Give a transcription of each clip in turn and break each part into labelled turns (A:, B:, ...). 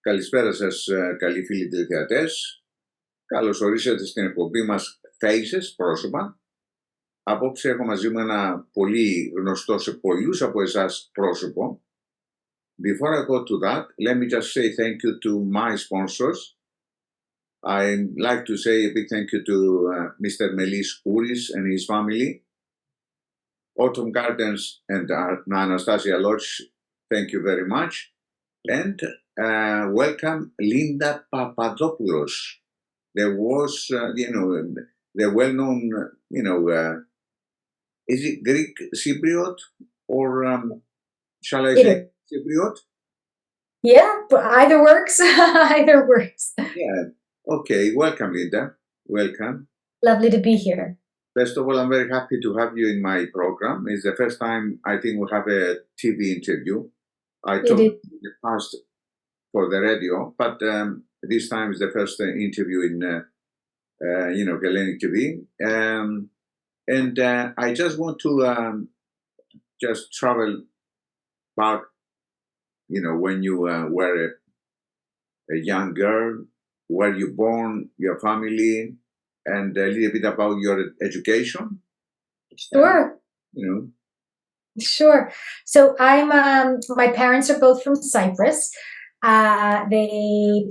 A: Καλησπέρα σας, καλοί φίλοι τηλεθεατές. Καλώς ορίσατε στην εκπομπή μας Faces, πρόσωπα. Απόψε έχω μαζί μου ένα πολύ γνωστό σε πολλούς από εσάς πρόσωπο. Before I go to that, let me just say thank you to my sponsors. I'd like to say a big thank you to Mr. Melis Kouris and his family. Autumn Gardens and Anastasia Lodge, thank you very much. And welcome Línda Παπαδοπούλος. There was, the well-known, is it Greek Cypriot or shall I say Cypriot?
B: Yeah, either works. Either works.
A: Yeah. Okay. Welcome, Línda. Welcome.
B: Lovely to be here.
A: First of all, I'm very happy to have you in my program. It's the first time I think we have a TV interview. I talked in the past for the radio, but this time is the first interview in, Hellenic TV. And I just want to just travel back, when you were a young girl, where you born, your family, and a little bit about your education.
B: Sure. Sure. So my parents are both from Cyprus. They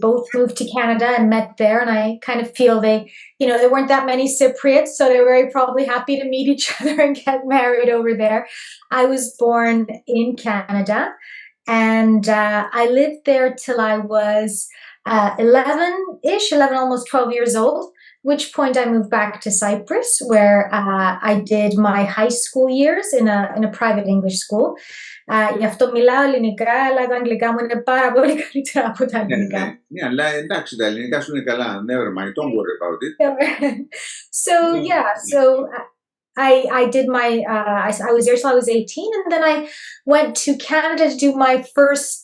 B: both moved to Canada and met there, and I kind of feel there weren't that many Cypriots, so they were very probably happy to meet each other and get married over there. I was born in Canada, and I lived there till I was 11, almost 12 years old, at which point I moved back to Cyprus, where I did my high school years in a private English school. Γι' αυτό μιλάω ελληνικά, αλλά τα αγγλικά μου είναι πάρα πολύ καλύτερα από τα ελληνικά.
A: Ναι, αλλά εντάξει, τα ελληνικά σου είναι καλά. Never mind, don't worry about it.
B: So I did I was there till I was 18, and then I went to Canada to do my first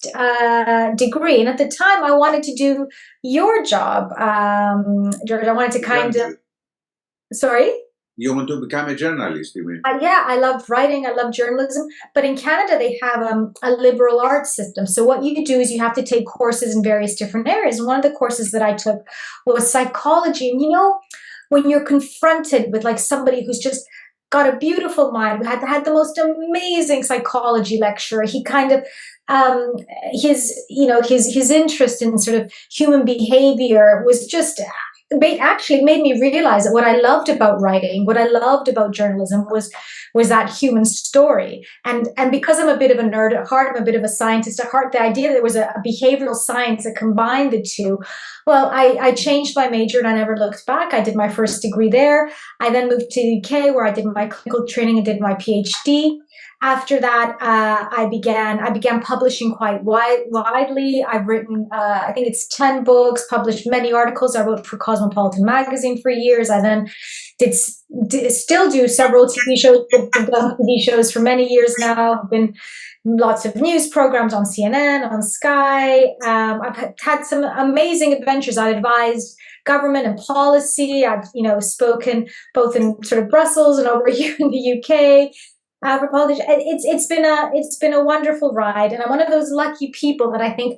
B: degree. And at the time, I wanted to do your job, George. I wanted to kind of. Sorry?
A: You want to become a journalist, you mean?
B: Yeah, I loved writing. I loved journalism. But in Canada, they have a liberal arts system. So what you do is you have to take courses in various different areas. And one of the courses that I took was psychology. And when you're confronted with somebody who's just got a beautiful mind, we had the most amazing psychology lecturer. He kind of his interest in sort of human behavior was just actually made me realize that what I loved about writing, what I loved about journalism was that human story. And because I'm a bit of a nerd at heart, I'm a bit of a scientist at heart, the idea that there was a behavioral science that combined the two, well, I changed my major and I never looked back. I did my first degree there. I then moved to the UK, where I did my clinical training and did my PhD. After that, I began publishing quite widely. I've written, I think it's 10 books, published many articles. I wrote for Cosmopolitan magazine for years. I then still do several TV shows, TV shows for many years now. I've been lots of news programs on CNN, on Sky. I've had some amazing adventures. I've advised government and policy. I've, spoken both in sort of Brussels and over here in the UK. For politics. It's been a wonderful ride, and I'm one of those lucky people that I think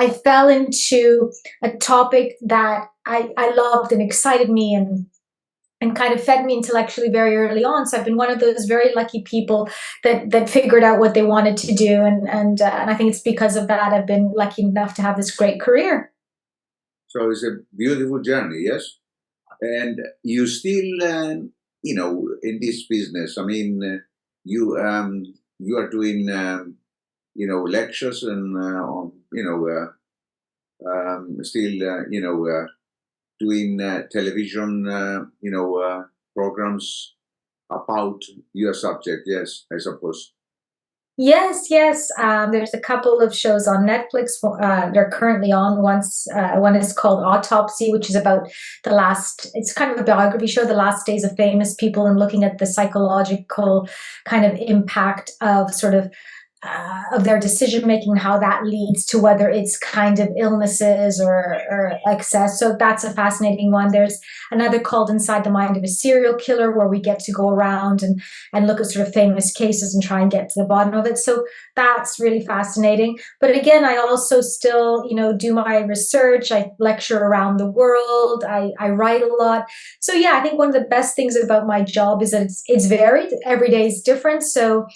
B: I fell into a topic that I loved and excited me and kind of fed me intellectually very early on. So I've been one of those very lucky people that figured out what they wanted to do, and I think it's because of that I've been lucky enough to have this great career.
A: So it's a beautiful journey, yes. And you still, in this business. I mean. You are doing, lectures and, still, doing television, programs about your subject. Yes, I suppose.
B: Yes. There's a couple of shows on Netflix. They're currently on. One is called Autopsy, which is about it's kind of a biography show, the last days of famous people, and looking at the psychological kind of impact of sort of their decision making, how that leads to whether it's kind of illnesses or excess. So that's a fascinating one. There's another called Inside the Mind of a Serial Killer, where we get to go around and look at sort of famous cases and try and get to the bottom of it. So that's really fascinating. But again, I also still, do my research. I lecture around the world. I write a lot. So yeah, I think one of the best things about my job is that it's varied. Every day is different. So,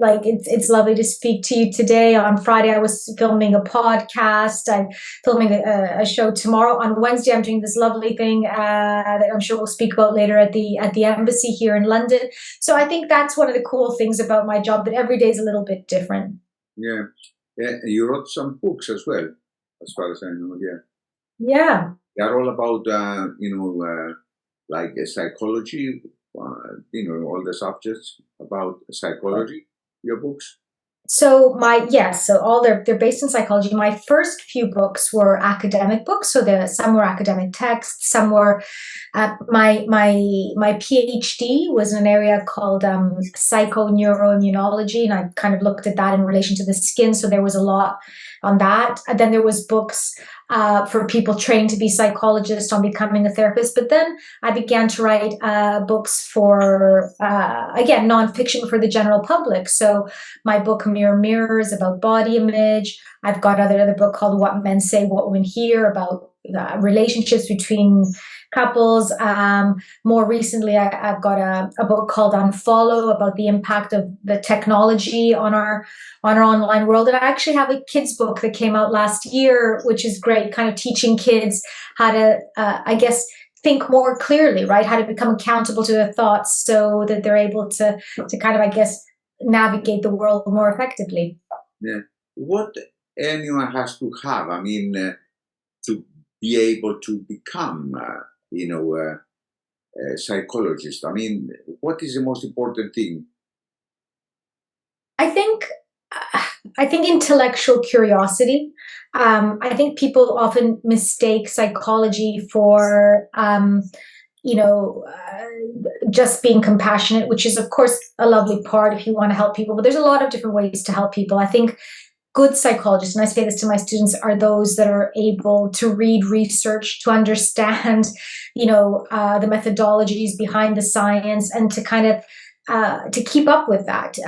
B: like it's lovely to speak to you today. On Friday, I was filming a podcast. I'm filming a show tomorrow. On Wednesday, I'm doing this lovely thing that I'm sure we'll speak about later at the embassy here in London. So I think that's one of the cool things about my job, that every day is a little bit different.
A: Yeah. You wrote some books as well, as far as I know.
B: Yeah.
A: They're all about like psychology. All the subjects about psychology, your books?
B: So they're based in psychology. My first few books were academic books. So some were academic texts, some were my PhD was in an area called psychoneuroimmunology, and I kind of looked at that in relation to the skin. So there was a lot on that. And then there was books for people trained to be psychologists on becoming a therapist. But then I began to write books for, again, nonfiction for the general public. So my book Mirror Mirrors about body image. I've got another book called What Men Say, What Women Hear, about relationships between couples. More recently, I've got a book called Unfollow, about the impact of the technology on our online world. And I actually have a kids book that came out last year, which is great, kind of teaching kids how to, think more clearly, right? How to become accountable to their thoughts so that they're able to kind of, navigate the world more effectively.
A: Yeah. What anyone has to have, to be able to become, a psychologist? What is the most important thing?
B: I think intellectual curiosity. I think people often mistake psychology for, just being compassionate, which is, of course, a lovely part if you want to help people. But there's a lot of different ways to help people. I think good psychologists, and I say this to my students, are those that are able to read research, to understand, the methodologies behind the science, and to kind of to keep up with that.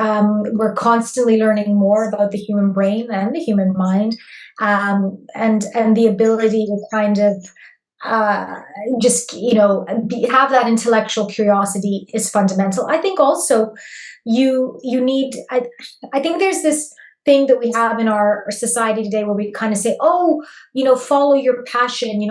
B: We're constantly learning more about the human brain and the human mind, and the ability to kind of have that intellectual curiosity is fundamental. I think also you need. I think there's this thing that we have in our society today where we kind of say, follow your passion,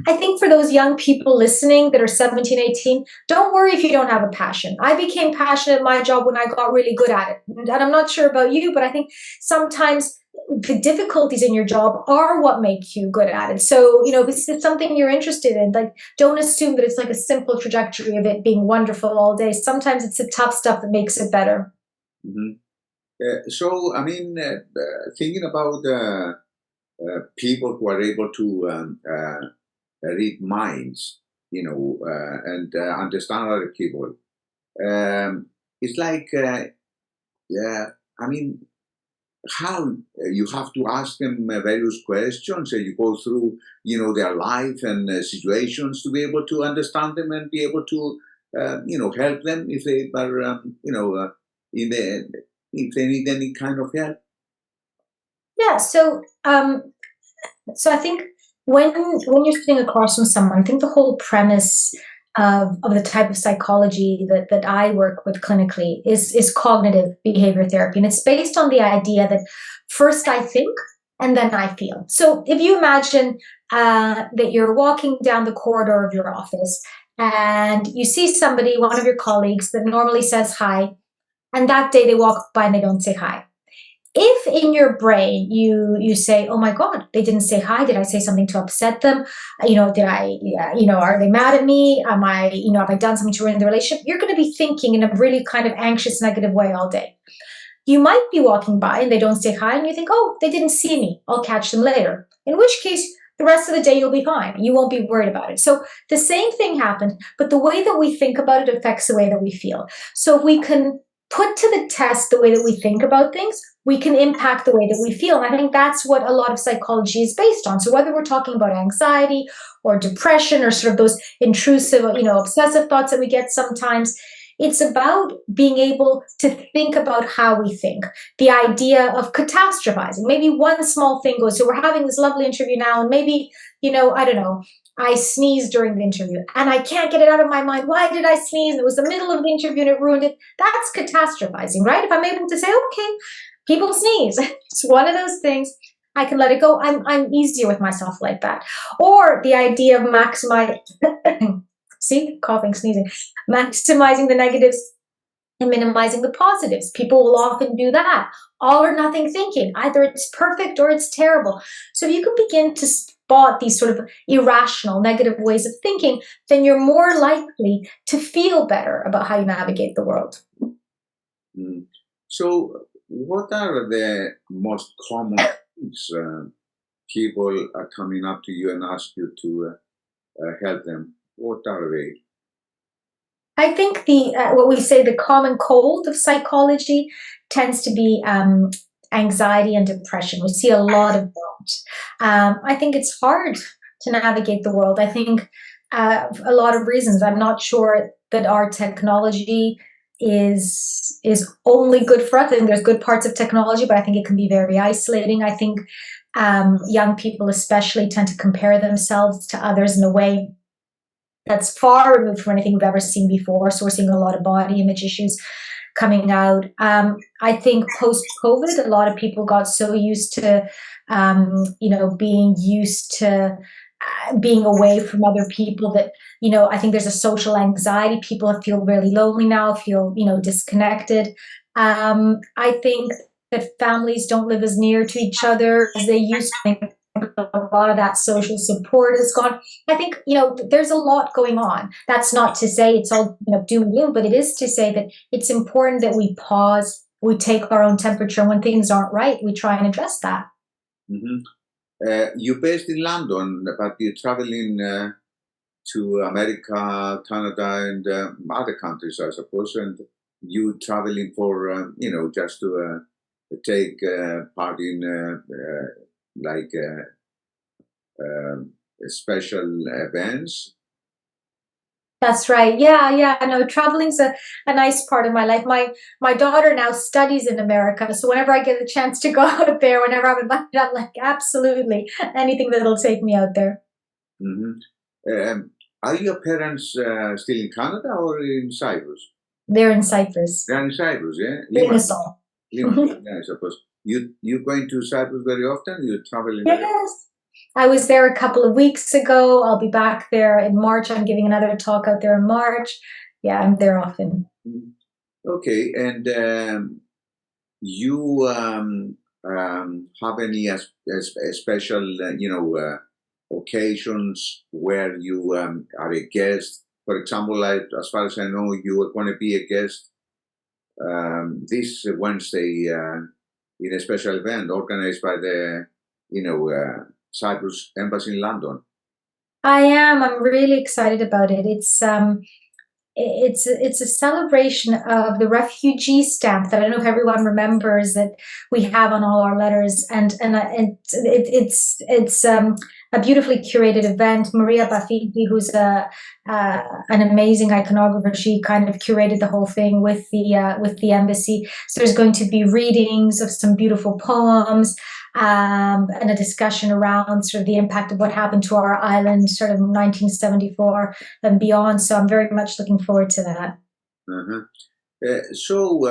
B: I think for those young people listening that are 17, 18, don't worry if you don't have a passion. I became passionate at my job when I got really good at it. And I'm not sure about you, but I think sometimes the difficulties in your job are what make you good at it. So, if it's something you're interested in, don't assume that it's like a simple trajectory of it being wonderful all day. Sometimes it's the tough stuff that makes it better.
A: Mm-hmm. Thinking about people who are able to read minds, and understand other people, it's like, how you have to ask them various questions, and you go through, their life and situations to be able to understand them and be able to, help them if they are, if they need any kind of help.
B: Yeah. So I think when you're sitting across from someone, I think the whole premise of the type of psychology that I work with clinically is cognitive behavior therapy. And it's based on the idea that first I think and then I feel. So if you imagine that you're walking down the corridor of your office and you see somebody, one of your colleagues that normally says hi, and that day they walk by and they don't say hi. If in your brain you say, oh my God, they didn't say hi. Did I say something to upset them? Are they mad at me? Have I done something to ruin the relationship? You're going to be thinking in a really kind of anxious, negative way all day. You might be walking by and they don't say hi and you think, oh, they didn't see me. I'll catch them later. In which case, the rest of the day you'll be fine. You won't be worried about it. So the same thing happened, but the way that we think about it affects the way that we feel. So if we can put to the test the way that we think about things, we can impact the way that we feel. And I think that's what a lot of psychology is based on. So whether we're talking about anxiety or depression or sort of those intrusive, obsessive thoughts that we get sometimes, it's about being able to think about how we think. The idea of catastrophizing. Maybe one small thing goes, so we're having this lovely interview now, and maybe, I don't know, I sneezed during the interview and I can't get it out of my mind. Why did I sneeze? It was the middle of the interview and it ruined it. That's catastrophizing, right? If I'm able to say, okay, people sneeze. It's one of those things. I can let it go. I'm easier with myself like that. Or the idea of maximizing, see, coughing, sneezing, maximizing the negatives and minimizing the positives. People will often do that. All or nothing thinking. Either it's perfect or it's terrible. So if you can begin to spot these sort of irrational, negative ways of thinking, then you're more likely to feel better about how you navigate the world.
A: So what are the most common things people are coming up to you and ask you to help them? What are they?
B: I think what we say the common cold of psychology tends to be anxiety and depression. We see a lot of that. I think it's hard to navigate the world. I think a lot of reasons. I'm not sure that our technology is only good for us. I think there's good parts of technology, but I think it can be very isolating. I think young people especially tend to compare themselves to others in a way that's far removed from anything we've ever seen before. So we're seeing a lot of body image issues coming out. I think post-COVID, a lot of people got so used to, being used to being away from other people that, I think there's a social anxiety. People feel really lonely now, feel, disconnected. I think that families don't live as near to each other as they used to. A lot of that social support is gone. I think, there's a lot going on. That's not to say it's all, doom and gloom, but it is to say that it's important that we pause, we take our own temperature, and when things aren't right, we try and address that.
A: Mm-hmm. You're based in London, but you're traveling to America, Canada, and other countries, I suppose, and you traveling for, just to take part in special events.
B: That's right. Yeah. No, traveling's a nice part of my life. My daughter now studies in America, so whenever I get a chance to go out there, whenever I'm invited, I'm like, absolutely, anything that'll take me out there.
A: Mm-hmm. Are your parents still in Canada or in Cyprus?
B: They're in Cyprus.
A: They're in Cyprus, yeah?
B: Limassol.
A: Limassol, yeah, I suppose. You going to Cyprus very often? You traveling?
B: Yes. I was there a couple of weeks ago. I'll be back there in March. I'm giving another talk out there in March. Yeah, I'm there often.
A: Okay, and you have any special, occasions where you are a guest? For example, as far as I know, you are going to be a guest this Wednesday in a special event organized by the, Cyprus Embassy in London.
B: I am. I'm really excited about it. It's a celebration of the refugee stamp that I don't know if everyone remembers that we have on all our letters, and it's a beautifully curated event. Maria Bafidi, who's an amazing iconographer, she kind of curated the whole thing with the embassy. So there's going to be readings of some beautiful poems. And a discussion around sort of the impact of what happened to our island sort of 1974 and beyond. So I'm very much looking forward to that.
A: So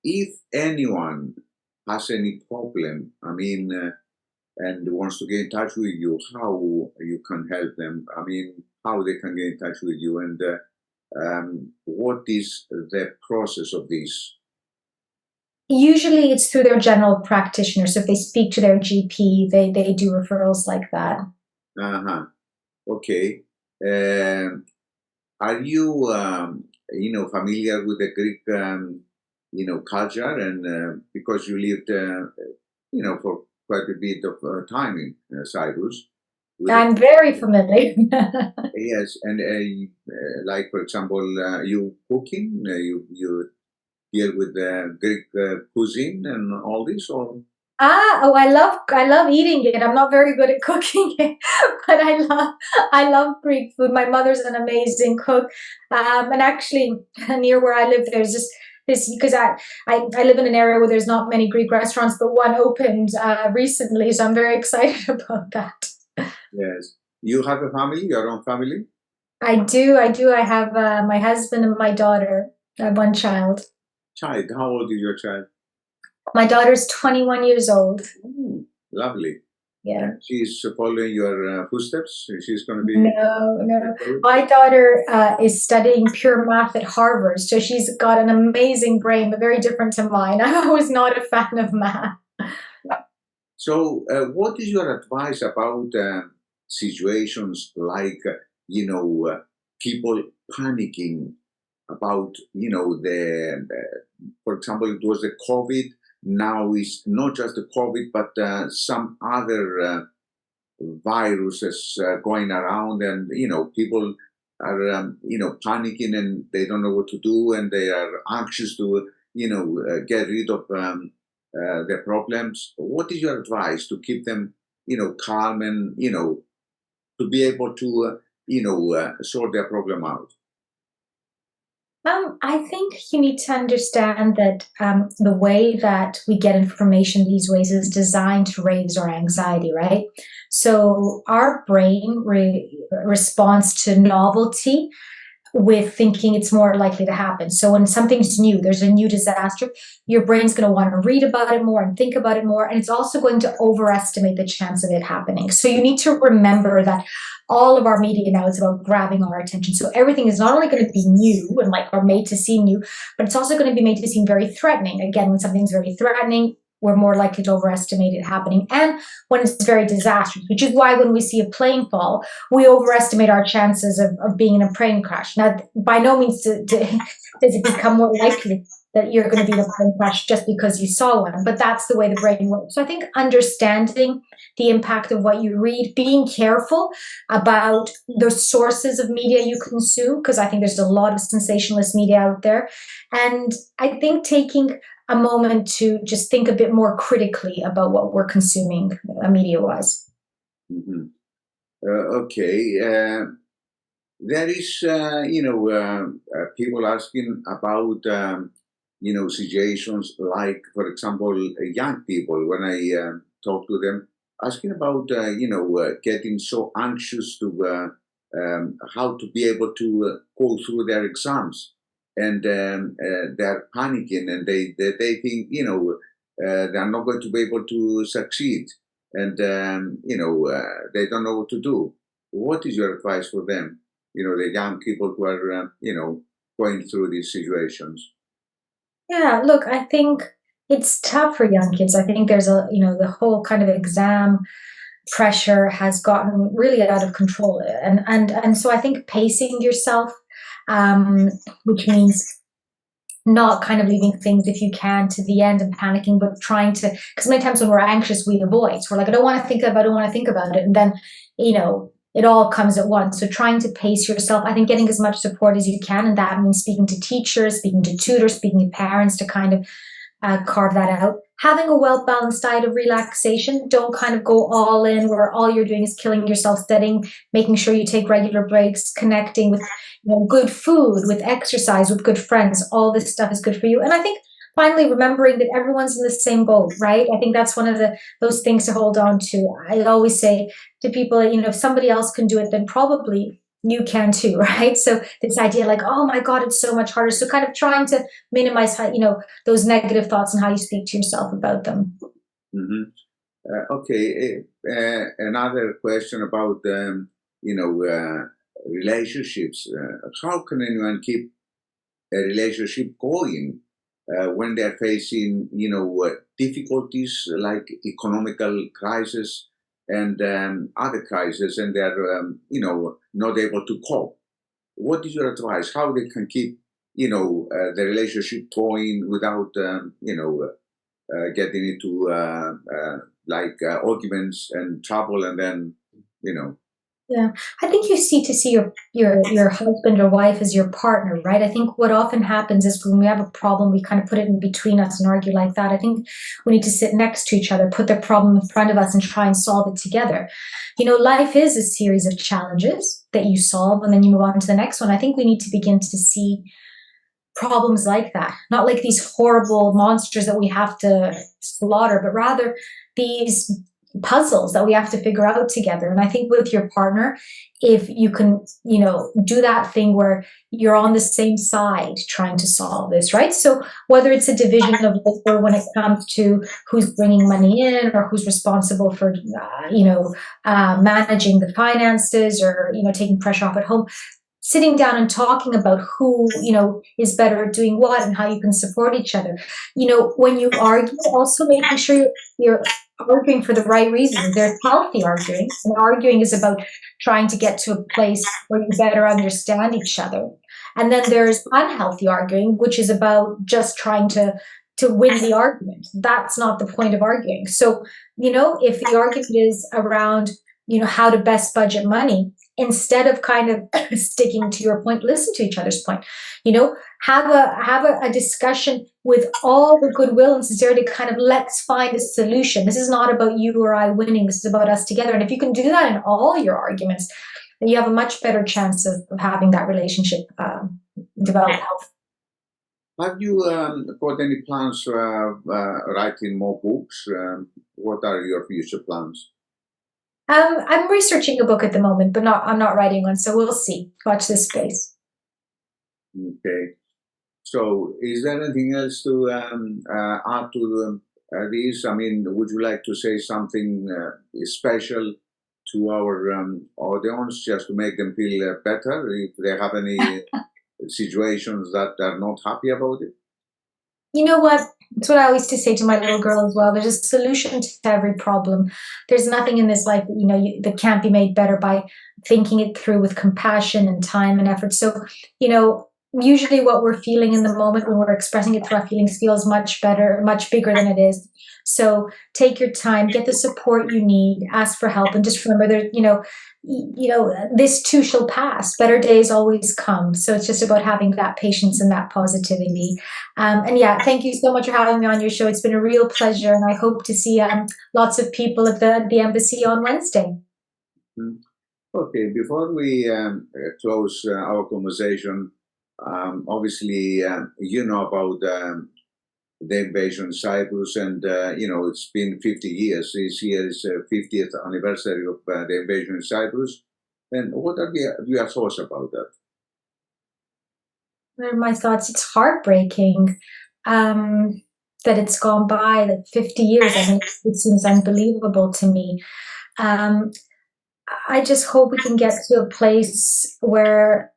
A: if anyone has any problem, and wants to get in touch with you, how you can help them? How they can get in touch with you, and what is the process of this?
B: Usually it's through their general practitioner. So if they speak to their GP, they do referrals like that.
A: Okay. Are you, familiar with the Greek, culture, and because you lived, for quite a bit of time in Cyprus?
B: I'm very familiar.
A: Yes, and like for example, you cooking, you here with the Greek cuisine and all this, or?
B: I love eating it. I'm not very good at cooking it, but I love Greek food. My mother's an amazing cook. And actually near where I live, there's this because I live in an area where there's not many Greek restaurants, but one opened recently, so I'm very excited about that.
A: Yes. You have a family, your own family?
B: I do. I have my husband and my daughter. I have one child.
A: Child, how old is your child?
B: My daughter's 21 years old.
A: Ooh, lovely.
B: Yeah.
A: She's following your footsteps? She's going to be...
B: No. My daughter is studying pure math at Harvard, so she's got an amazing brain, but very different to mine. I was not a fan of math.
A: So what is your advice about situations like, people panicking about, for example, it was the COVID. Now it's not just the COVID, but some other viruses going around, and people are panicking and they don't know what to do, and they are anxious to get rid of their problems. What is your advice to keep them calm and to be able to sort their problem out?
B: I think you need to understand that the way that we get information these ways is designed to raise our anxiety, right? So our brain responds to novelty with thinking it's more likely to happen. So when something's new, there's a new disaster, your brain's going to want to read about it more and think about it more, and it's also going to overestimate the chance of it happening. So you need to remember that all of our media now is about grabbing our attention. So everything is not only going to be new and or made to seem new, but it's also going to be made to seem very threatening. Again, when something's very threatening, we're more likely to overestimate it happening. And when it's very disastrous, which is why when we see a plane fall, we overestimate our chances of being in a plane crash. Now, by no means does it become more likely that you're going to be in a plane crash just because you saw one, but that's the way the brain works. So I think understanding the impact of what you read, being careful about the sources of media you consume, because I think there's a lot of sensationalist media out there. And I think taking a moment to just think a bit more critically about what we're consuming media-wise.
A: Mm-hmm. Okay. There is, people asking about, situations like, for example, young people, when I talk to them, asking about, getting so anxious to how to be able to go through their exams. And they're panicking, and they think, they're not going to be able to succeed. And, they don't know what to do. What is your advice for them? The young people who are, going through these situations.
B: Yeah, look, I think it's tough for young kids. I think there's the whole kind of exam pressure has gotten really out of control. And so I think pacing yourself, which means not kind of leaving things, if you can, to the end and panicking, but trying to, because many times when we're anxious, we avoid. So we're like, I don't want to think about it. And then, it all comes at once. So trying to pace yourself, I think getting as much support as you can. And that means speaking to teachers, speaking to tutors, speaking to parents to kind of carve that out. Having a well-balanced diet of relaxation. Don't kind of go all in where all you're doing is killing yourself studying, making sure you take regular breaks, connecting with good food, with exercise, with good friends. All this stuff is good for you. And I think finally remembering that everyone's in the same boat, right? I think that's one of those things to hold on to. I always say to people, if somebody else can do it, then probably you can too, right? So this idea like, oh my God, it's so much harder. So kind of trying to minimize how, those negative thoughts and how you speak to yourself about them.
A: Mm-hmm. Okay. Another question about, relationships. How can anyone keep a relationship going when they're facing, difficulties like economical crisis and other crises, and they're, not able to cope? What is your advice? How they can keep, the relationship going without, getting into arguments and trouble, and then,
B: Yeah, I think you see to see your husband or wife as your partner, right? I think what often happens is when we have a problem, we kind of put it in between us and argue like that. I think we need to sit next to each other, put the problem in front of us, and try and solve it together. You know, life is a series of challenges that you solve, and then you move on to the next one. I think we need to begin to see problems like that, not like these horrible monsters that we have to slaughter, but rather these puzzles that we have to figure out together. And I think with your partner, if you can, you know, do that thing where you're on the same side trying to solve this, right? So whether it's a division of labor when it comes to who's bringing money in or who's responsible for, managing the finances, or, you know, taking pressure off at home, sitting down and talking about who, you know, is better at doing what and how you can support each other. You know, when you argue, also making sure you're arguing for the right reasons. There's healthy arguing, and arguing is about trying to get to a place where you better understand each other. And then there's unhealthy arguing, which is about just trying to win the argument. That's not the point of arguing. So, you know, if the argument is around, you know, how to best budget money, instead of kind of sticking to your point, listen to each other's point. You know, have a discussion with all the goodwill and sincerity, kind of let's find a solution. This is not about you or I winning. This is about us together. And if you can do that in all your arguments, then you have a much better chance of having that relationship develop health.
A: Have you got any plans writing more books? What are your future plans?
B: I'm researching a book at the moment, but I'm not writing one, so we'll see. Watch this space.
A: Okay. So, is there anything else to add to these? I mean, would you like to say something special to our audience, just to make them feel better if they have any situations that they're not happy about it?
B: You know what? It's what I always used to say to my little girl as well. There's a solution to every problem. There's nothing in this life that, you know, that can't be made better by thinking it through with compassion and time and effort. So, you know, usually what we're feeling in the moment when we're expressing it through our feelings feels much better, much bigger than it is. So take your time, get the support you need, ask for help, and just remember that, this too shall pass. Better days always come. So it's just about having that patience and that positivity. And yeah, thank you so much for having me on your show. It's been a real pleasure, and I hope to see lots of people at the embassy on Wednesday.
A: Okay, before we close our conversation, obviously you know about the invasion of Cyprus, and it's been 50 years. This year is 50th anniversary of the invasion of Cyprus. And what are your thoughts about that?
B: What are my thoughts? It's heartbreaking that it's gone by, that 50 years. I mean, it seems unbelievable to me. I just hope we can get to a place where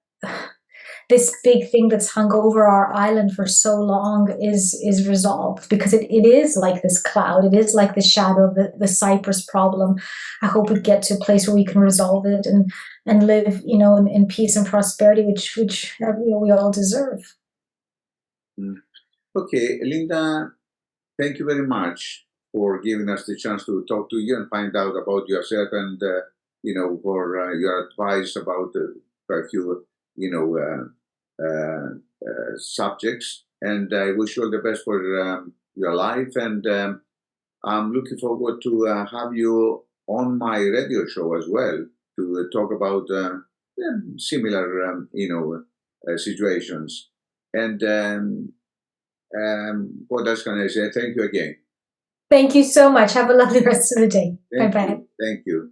B: this big thing that's hung over our island for so long is resolved, because it is like this cloud. It is like the shadow of the Cyprus problem. I hope we get to a place where we can resolve it and live, in peace and prosperity, which we all deserve.
A: Okay, Linda, thank you very much for giving us the chance to talk to you and find out about yourself, and for your advice about a few subjects. And I wish you all the best for your life, and I'm looking forward to have you on my radio show as well to talk about similar situations. And what else can I say? Thank you again.
B: Thank you so much. Have a lovely rest of the day. Bye-bye.
A: Thank you.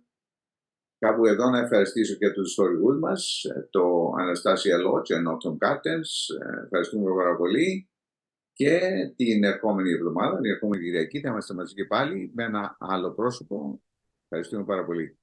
A: Κάπου εδώ να ευχαριστήσω και τους ιστορικούς μας, το Anastasia Lodge και Norton Gardens. Ευχαριστούμε πάρα πολύ. Και την ερχόμενη εβδομάδα, την ερχόμενη Κυριακή, θα είμαστε μαζί και πάλι με ένα άλλο πρόσωπο. Ευχαριστούμε πάρα πολύ.